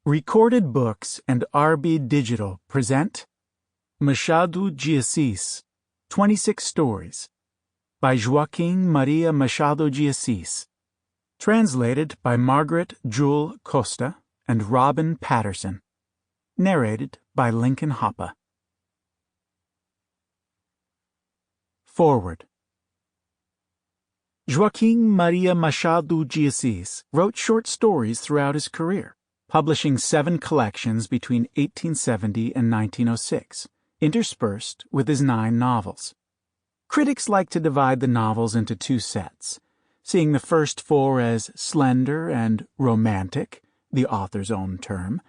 Recorded Books and RB Digital present Machado de Assis, 26 Stories, by Joaquim Maria Machado de Assis, translated by Margaret Jull Costa and Robin Patterson, narrated by Lincoln Hoppe. Forward. Joaquim Maria Machado de Assis wrote short stories throughout his career, publishing 7 collections between 1870 and 1906, interspersed with his 9 novels. Critics like to divide the novels into 2 sets, seeing the first 4 as slender and romantic, the author's own term,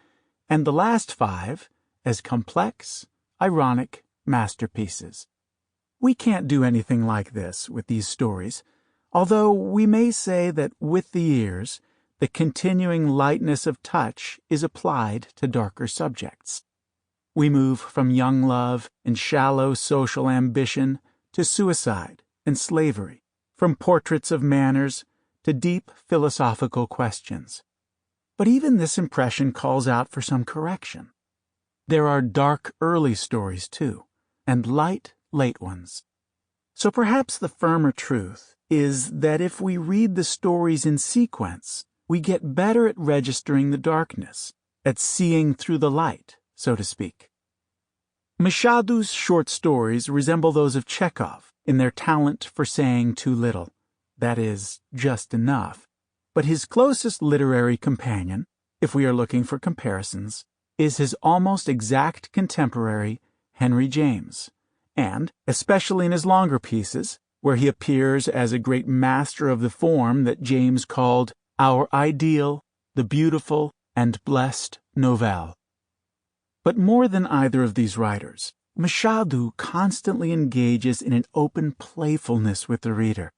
and the last 5 as complex, ironic masterpieces. We can't do anything like this with these stories, although we may say that with the years, the continuing lightness of touch is applied to darker subjects. We move from young love and shallow social ambition to suicide and slavery, from portraits of manners to deep philosophical questions. But even this impression calls out for some correction. There are dark early stories, too, and light late ones. So perhaps the firmer truth is that if we read the stories in sequence, we get better at registering the darkness, at seeing through the light, so to speak. Machado's short stories resemble those of Chekhov in their talent for saying too little, that is, just enough. But his closest literary companion, if we are looking for comparisons, is his almost exact contemporary, Henry James, and, especially in his longer pieces, where he appears as a great master of the form that James called our ideal, the beautiful and blessed novelle. But more than either of these writers, Machado constantly engages in an open playfulness with the reader.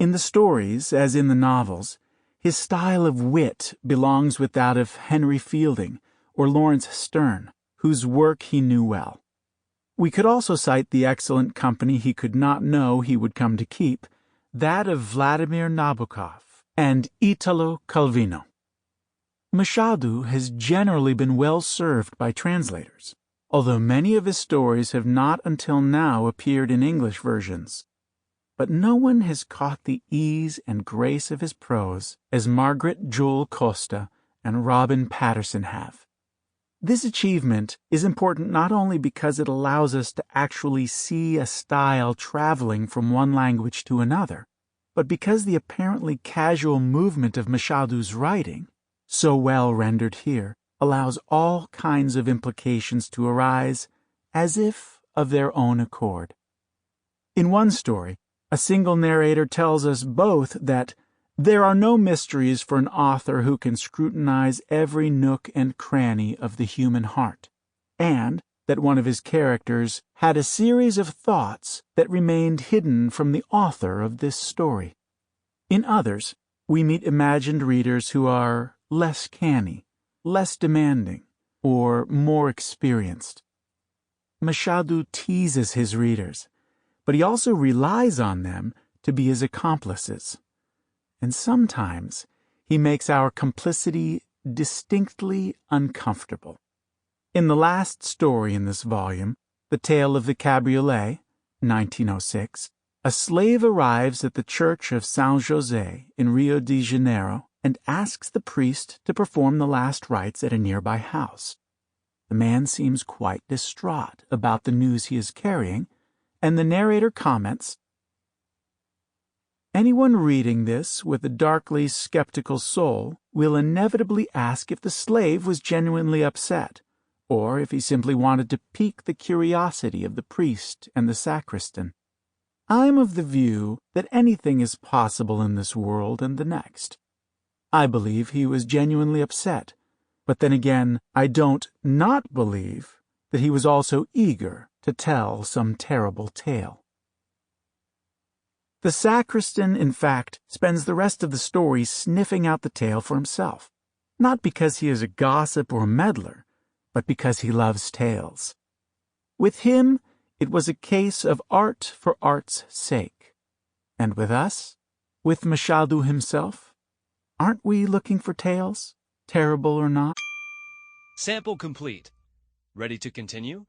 In the stories, as in the novels, his style of wit belongs with that of Henry Fielding or Lawrence Sterne, whose work he knew well. We could also cite the excellent company he could not know he would come to keep, that of Vladimir Nabokov and Italo Calvino. Machado has generally been well served by translators, although many of his stories have not until now appeared in English versions. But no one has caught the ease and grace of his prose as Margaret Jull Costa and Robin Patterson have. This achievement is important not only because it allows us to actually see a style traveling from one language to another, but because the apparently casual movement of Machado's writing, so well rendered here, allows all kinds of implications to arise as if of their own accord. In one story, a single narrator tells us both that there are no mysteries for an author who can scrutinize every nook and cranny of the human heart, and that one of his characters had a series of thoughts that remained hidden from the author of this story. In others, we meet imagined readers who are less canny, less demanding, or more experienced. Machado teases his readers, but he also relies on them to be his accomplices. And sometimes he makes our complicity distinctly uncomfortable. In the last story in this volume, The Tale of the Cabriolet, 1906, a slave arrives at the church of San Jose in Rio de Janeiro and asks the priest to perform the last rites at a nearby house. The man seems quite distraught about the news he is carrying, and the narrator comments, "Anyone reading this with a darkly skeptical soul will inevitably ask if the slave was genuinely upset, or if he simply wanted to pique the curiosity of the priest and the sacristan. I'm of the view that anything is possible in this world and the next. I believe he was genuinely upset, but then again, I don't not believe that he was also eager to tell some terrible tale." The sacristan, in fact, spends the rest of the story sniffing out the tale for himself, not because he is a gossip or a meddler, but because he loves tales. With him, it was a case of art for art's sake. And with us, with Machado himself, aren't we looking for tales, terrible or not? Sample complete. Ready to continue?